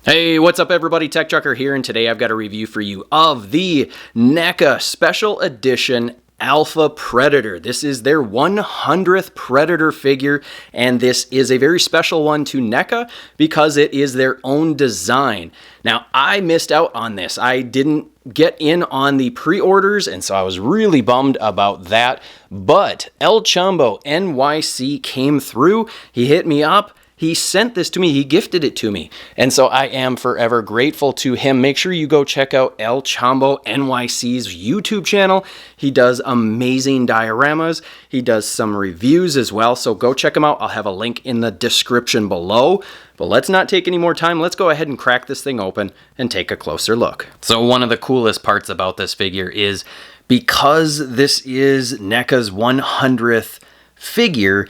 Hey, what's up everybody? TechChucker here, and today I've got a review for you of the NECA Special Edition Alpha Predator. This is their 100th Predator figure, and this is a very special one to NECA because it is their own design. Now, I missed out on this. I didn't get in on the pre-orders, and so I was really bummed about that, but El Chombo NYC came through. He hit me up. He sent this to me, he gifted it to me, and so I am forever grateful to him. Make sure you go check out El Chombo NYC's YouTube channel. He does amazing dioramas. He does some reviews as well, so go check him out. I'll have a link in the description below. But let's not take any more time. Let's go ahead and crack this thing open and take a closer look. So one of the coolest parts about this figure is because this is NECA's 100th figure,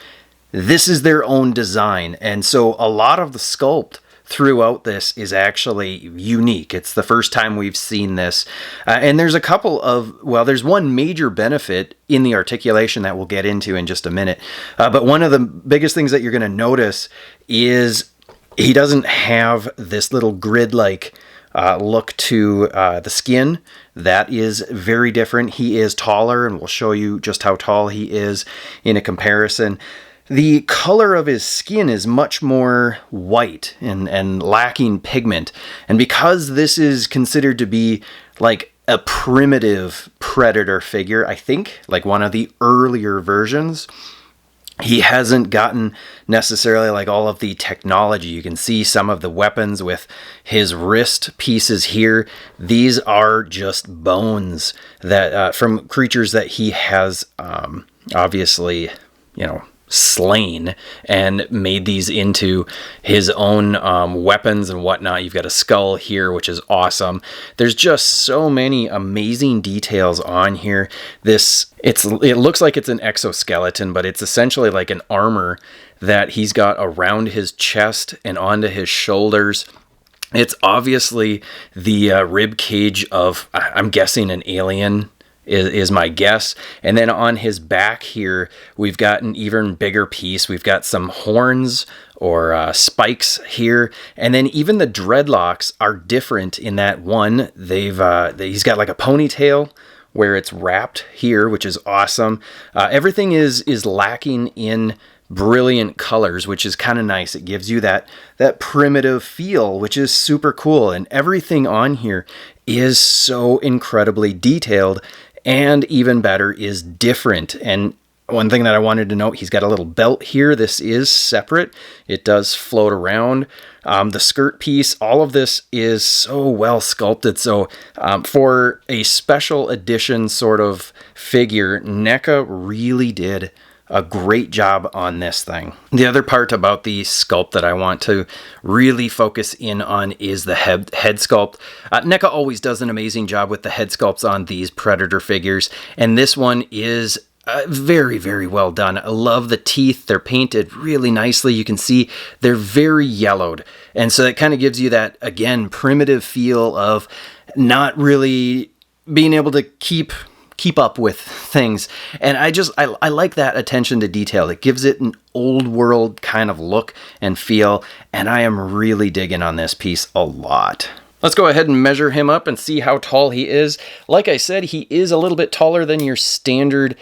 this is their own design, and so a lot of the sculpt throughout this is actually unique. It's the first time we've seen this, and there's a couple of, well, there's one major benefit in the articulation that we'll get into in just a minute, but one of the biggest things that you're going to notice is he doesn't have this little grid-like look to the skin. That is very different. He is taller, and we'll show you just how tall he is in a comparison. The color of his skin is much more white and lacking pigment. And because this is considered to be like a primitive Predator figure, I think, like one of the earlier versions, he hasn't gotten necessarily like all of the technology. You can see some of the weapons with his wrist pieces here. These are just bones that from creatures that he has obviously, you know, slain and made these into his own weapons and whatnot. You've got a skull here, which is awesome. There's just so many amazing details on here. It looks like it's an exoskeleton, but it's essentially like an armor that he's got around his chest and onto his shoulders. It's obviously the rib cage of, I'm guessing, an alien is my guess. And then on his back here, we've got an even bigger piece. We've got some horns or spikes here. And then even the dreadlocks are different in that one. He's got like a ponytail where it's wrapped here, which is awesome. Everything is lacking in brilliant colors, which is kind of nice. It gives you that primitive feel, which is super cool. And everything on here is so incredibly detailed, and even better is different. And one thing that I wanted to note, he's got a little belt here. This is separate. It does float around. The skirt piece, all of this is so well sculpted. So for a special edition sort of figure, NECA really did a great job on this thing. The other part about the sculpt that I want to really focus in on is the head sculpt. NECA always does an amazing job with the head sculpts on these Predator figures, and this one is very, very well done. I love the teeth. They're painted really nicely. You can see they're very yellowed, and so it kind of gives you that, again, primitive feel of not really being able to keep up with things. And I like that attention to detail. It gives it an old world kind of look and feel, and I am really digging on this piece a lot. Let's go ahead and measure him up and see how tall he is. Like I said, he is a little bit taller than your standard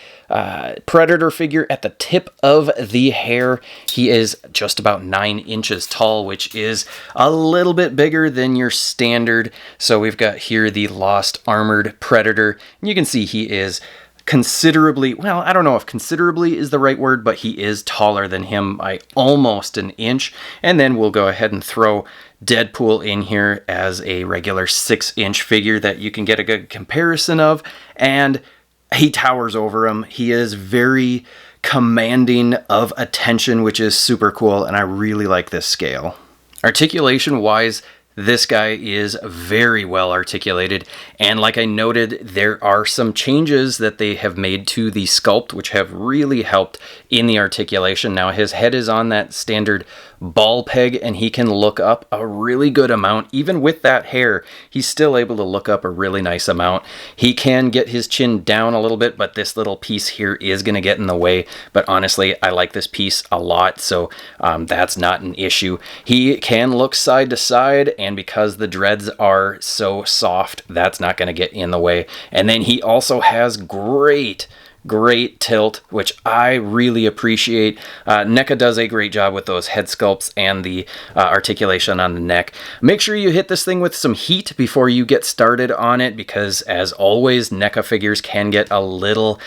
Predator figure at the tip of the hair. He is just about 9 inches tall, which is a little bit bigger than your standard. So we've got here the Lost Armored Predator. You can see he is considerably, well, I don't know if considerably is the right word, but he is taller than him by almost an inch. And then we'll go ahead and throw Deadpool in here as a regular 6-inch figure that you can get a good comparison of, and he towers over him. He is very commanding of attention, which is super cool, and I really like this scale. Articulation wise, this guy is very well articulated, and like I noted, there are some changes that they have made to the sculpt which have really helped in the articulation. Now his head is on that standard ball peg, and he can look up a really good amount. Even with that hair, he's still able to look up a really nice amount. He can get his chin down a little bit, but this little piece here is going to get in the way. But honestly, I like this piece a lot, so that's not an issue. He can look side to side, and because the dreads are so soft, that's not going to get in the way. And then he also has great tilt, which I really appreciate. Neca does a great job with those head sculpts and the articulation on the neck. Make sure you hit this thing with some heat before you get started on it, because as always, Neca figures can get a little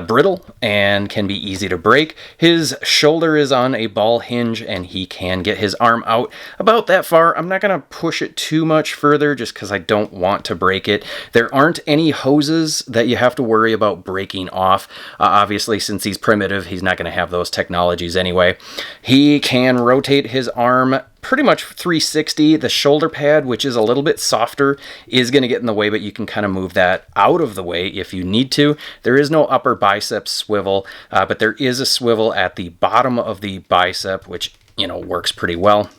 brittle and can be easy to break. His shoulder is on a ball hinge, and he can get his arm out about that far. I'm not going to push it too much further just because I don't want to break it. There aren't any hoses that you have to worry about breaking off. Obviously, since he's primitive, he's not going to have those technologies anyway. He can rotate his arm pretty much 360. The shoulder pad, which is a little bit softer, is going to get in the way, but you can kind of move that out of the way if you need to. There is no upper bicep swivel, but there is a swivel at the bottom of the bicep, which, you know, works pretty well.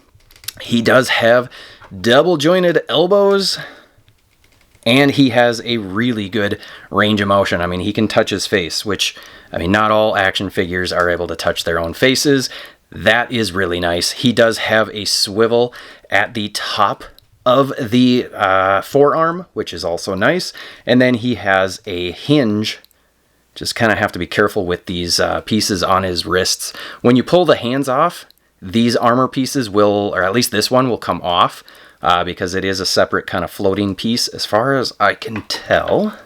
He does have double jointed elbows, and he has a really good range of motion. I mean, he can touch his face, which, I mean, not all action figures are able to touch their own faces. That is really nice. He does have a swivel at the top of the forearm, which is also nice. And then he has a hinge. Just kind of have to be careful with these pieces on his wrists. When you pull the hands off, these armor pieces will, or at least this one will come off. Because it is a separate kind of floating piece as far as I can tell.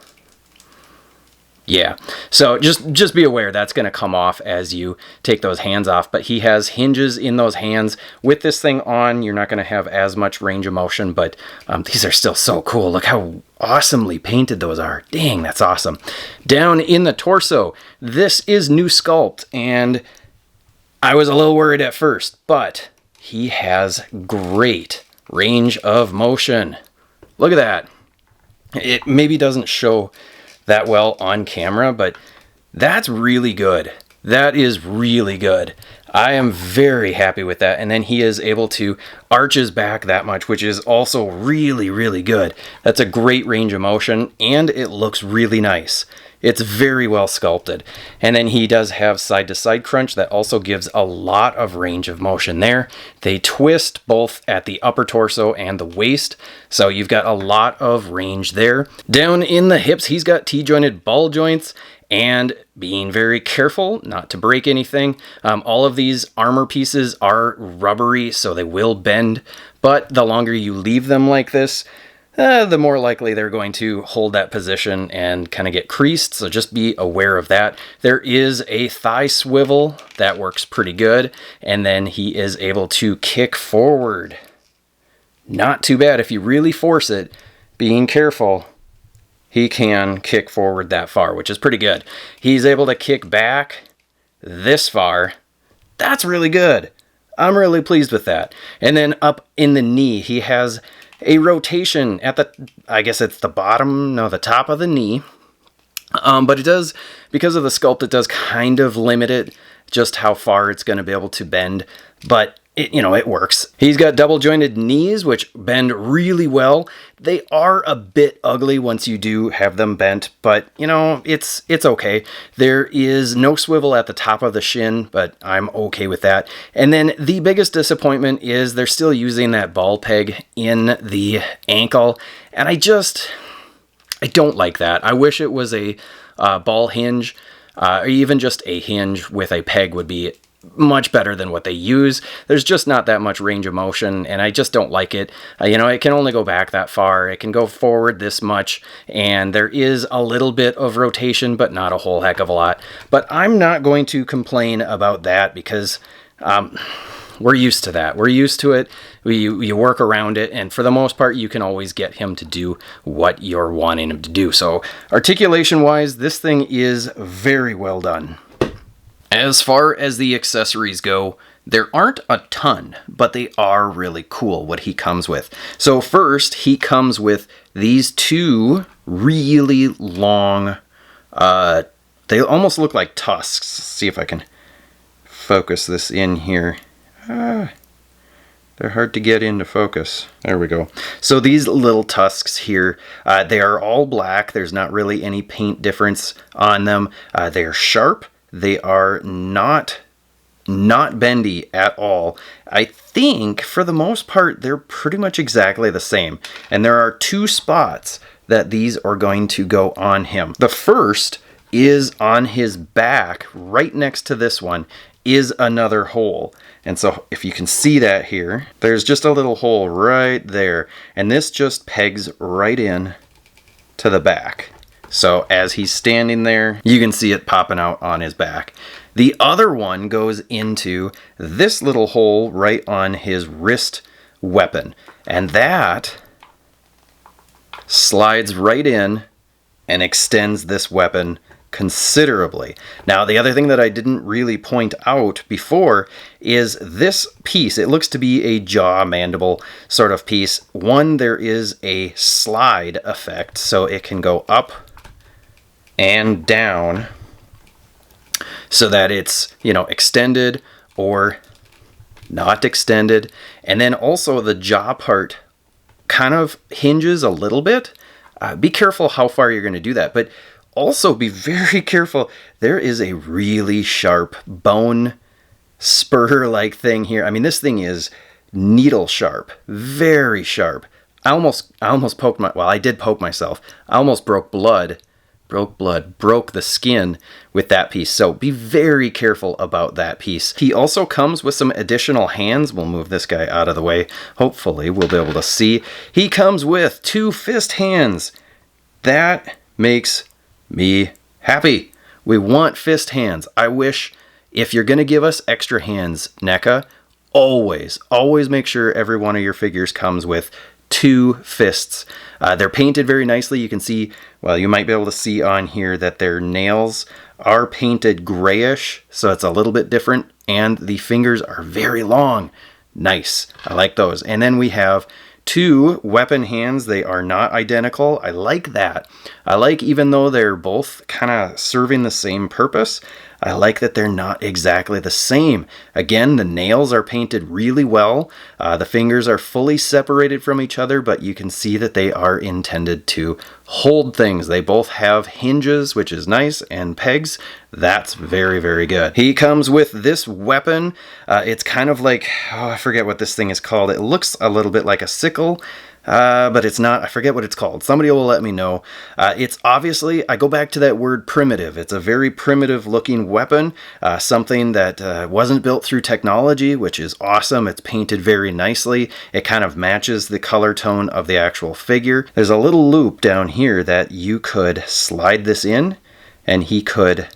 Yeah, so just be aware that's going to come off as you take those hands off. But he has hinges in those hands. With this thing on, you're not going to have as much range of motion, but these are still so cool. Look how awesomely painted those are. Dang, that's awesome. Down in the torso, this is new Sculpt, and I was a little worried at first, but he has great range of motion. Look at that. It maybe doesn't show that well on camera, but that's really good. That is really good. I am very happy with that. And then he is able to arch his back that much, which is also really, really good. That's a great range of motion, and it looks really nice. It's very well sculpted. And then he does have side-to-side crunch that also gives a lot of range of motion there. They twist both at the upper torso and the waist, so you've got a lot of range there. Down in the hips, he's got T-jointed ball joints, and being very careful not to break anything. All of these armor pieces are rubbery, so they will bend, but the longer you leave them like this, the more likely they're going to hold that position and kind of get creased, so just be aware of that. There is a thigh swivel that works pretty good, and then he is able to kick forward. Not too bad if you really force it. Being careful, he can kick forward that far, which is pretty good. He's able to kick back this far. That's really good. I'm really pleased with that. And then up in the knee, he has a rotation at the, I guess it's the bottom, no, the top of the knee. But it does, because of the sculpt, it does kind of limit it, just how far it's going to be able to bend. But it, you know, it works. He's got double jointed knees, which bend really well. They are a bit ugly once you do have them bent, but you know, it's okay. There is no swivel at the top of the shin, but I'm okay with that. And then the biggest disappointment is they're still using that ball peg in the ankle, and I don't like that. I wish it was a ball hinge, or even just a hinge with a peg would be much better than what they use. There's just not that much range of motion, and I just don't like it. You know, it can only go back that far. It can go forward this much, and there is a little bit of rotation, but not a whole heck of a lot. But I'm not going to complain about that because we're used to that. We're used to it. You work around it, and for the most part, you can always get him to do what you're wanting him to do. So articulation-wise, this thing is very well done. As far as the accessories go, there aren't a ton, but they are really cool what he comes with. So first, he comes with these two really long, they almost look like tusks. Let's see if I can focus this in here. They're hard to get into focus. There we go. So these little tusks here, they are all black. There's not really any paint difference on them. They are sharp. They are not bendy at all. I think for the most part, they're pretty much exactly the same. And there are 2 spots that these are going to go on him. The first is on his back, right next to this one, is another hole. And so if you can see that here, there's just a little hole right there. And this just pegs right in to the back. So as he's standing there, you can see it popping out on his back. The other one goes into this little hole right on his wrist weapon. And that slides right in and extends this weapon considerably. Now, the other thing that I didn't really point out before is this piece. It looks to be a jaw mandible sort of piece. One, there is a slide effect, so it can go up and down so that it's, you know, extended or not extended. And then also the jaw part kind of hinges a little bit. Be careful how far you're going to do that, but also be very careful. There is a really sharp bone spur-like thing here. I mean, this thing is needle sharp, very sharp. I almost poked I did poke myself. I almost broke the skin with that piece. So be very careful about that piece. He also comes with some additional hands. We'll move this guy out of the way. Hopefully we'll be able to see. He comes with 2 fist hands. That makes me happy. We want fist hands. I wish, if you're going to give us extra hands, NECA, always make sure every one of your figures comes with 2 fists. They're painted very nicely. You can see, well, you might be able to see on here that their nails are painted grayish, so it's a little bit different, and the fingers are very long. Nice. I like those. And then we have 2 weapon hands. They are not identical. I like that. I like, even though they're both kind of serving the same purpose, I like that they're not exactly the same. Again, the nails are painted really well. The fingers are fully separated from each other, but you can see that they are intended to hold things. They both have hinges, which is nice, and pegs. That's very, very good. He comes with this weapon. It's kind of like, oh, I forget what this thing is called. It looks a little bit like a sickle. But it's not. I forget what it's called. Somebody will let me know. It's obviously, I go back to that word primitive. It's a very primitive looking weapon, something that wasn't built through technology, which is awesome. It's painted very nicely. It kind of matches the color tone of the actual figure. There's a little loop down here that you could slide this in, and he could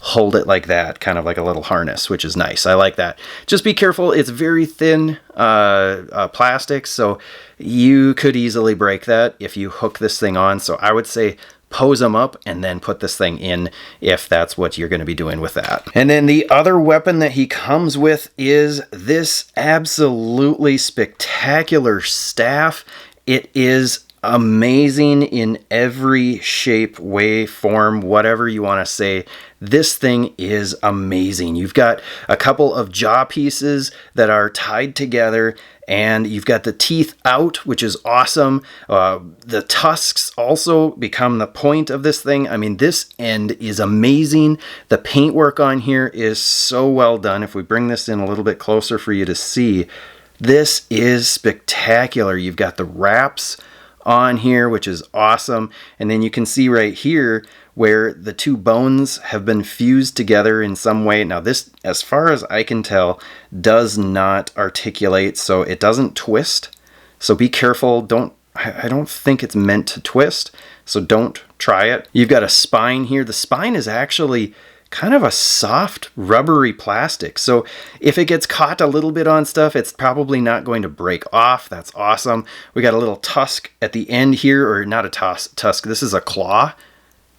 hold it like that, kind of like a little harness, which is nice. I like that. Just be careful. It's very thin plastic, so you could easily break that if you hook this thing on. So I would say pose them up and then put this thing in if that's what you're going to be doing with that. And then the other weapon that he comes with is this absolutely spectacular staff. It is amazing in every shape, way, form, whatever you want to say. This thing is amazing. You've got a couple of jaw pieces that are tied together, and you've got the teeth out, which is awesome. The tusks also become the point of this thing. I mean, this end is amazing. The paintwork on here is so well done. If we bring this in a little bit closer for you to see, this is spectacular. You've got the wraps on here, which is awesome. And then you can see right here where the 2 bones have been fused together in some way. Now this, as far as I can tell, does not articulate, so it doesn't twist. So be careful. I don't think it's meant to twist, so don't try it. You've got a spine here. The spine is actually kind of a soft, rubbery plastic. So if it gets caught a little bit on stuff, it's probably not going to break off. That's awesome. We got a little tusk at the end here, or not a tusk. This is a claw.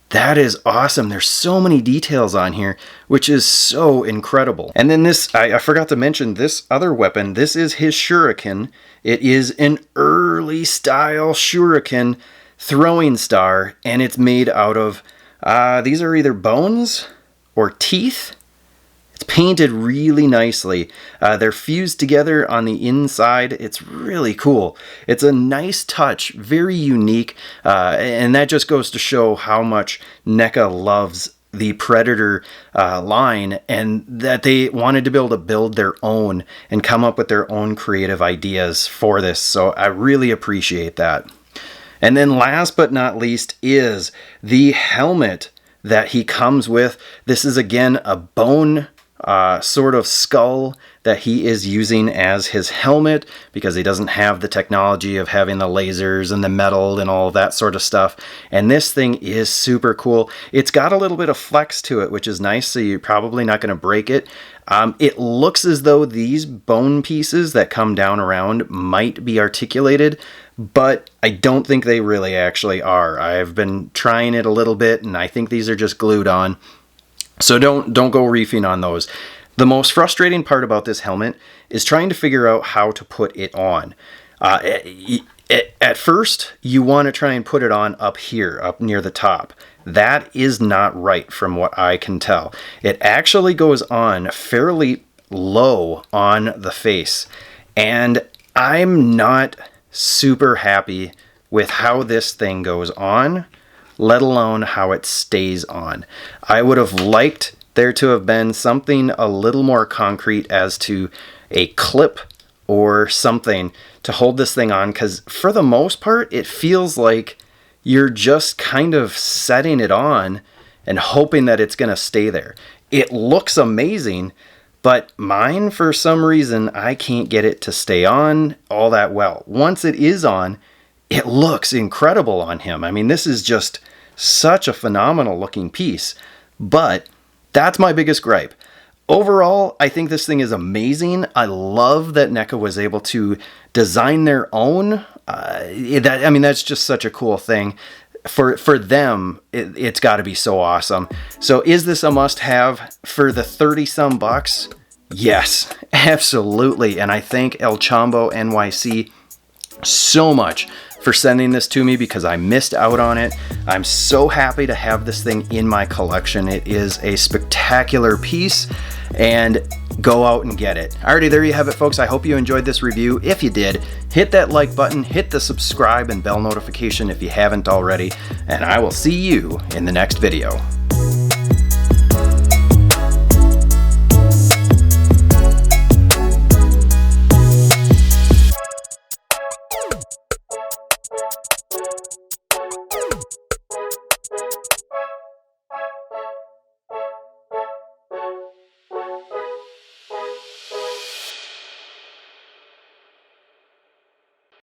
That is awesome. There's so many details on here, which is so incredible. And then this, I forgot to mention this other weapon. This is his shuriken. It is an early style shuriken throwing star, and it's made out of, these are either bones or teeth. It's painted really nicely. They're fused together on the inside. It's really cool. It's a nice touch, very unique, and that just goes to show how much NECA loves the Predator line, and that they wanted to be able to build their own and come up with their own creative ideas for this. So I really appreciate that. And then last but not least is the helmet that he comes with. This is again a bone sort of skull that he is using as his helmet, because he doesn't have the technology of having the lasers and the metal and all that sort of stuff. And this thing is super cool. It's got a little bit of flex to it, which is nice, so you're probably not going to break it. It looks as though these bone pieces that come down around might be articulated, but I don't think they really actually are. I've been trying it a little bit, and I think these are just glued on. So don't go reefing on those. The most frustrating part about this helmet is trying to figure out how to put it on. At first, you want to try and put it on up here, up near the top. That is not right from what I can tell. It actually goes on fairly low on the face, and I'm not super happy with how this thing goes on, let alone how it stays on. I would have liked there to have been something a little more concrete as to a clip or something to hold this thing on, because for the most part it feels like you're just kind of setting it on and hoping that it's going to stay there. It looks amazing, but mine, for some reason, I can't get it to stay on all that well. Once it is on, it looks incredible on him. I mean, this is just such a phenomenal looking piece, but that's my biggest gripe. Overall, I think this thing is amazing. I love that NECA was able to design their own. That's just such a cool thing. For them, it's got to be so awesome. So is this a must-have for the 30-some bucks? Yes, absolutely. And I thank El Chombo NYC so much for sending this to me, because I missed out on it. I'm so happy to have this thing in my collection. It is a spectacular piece, and go out and get it. Alrighty, there you have it, folks. I hope you enjoyed this review. If you did, hit that like button, hit the subscribe and bell notification if you haven't already, and I will see you in the next video.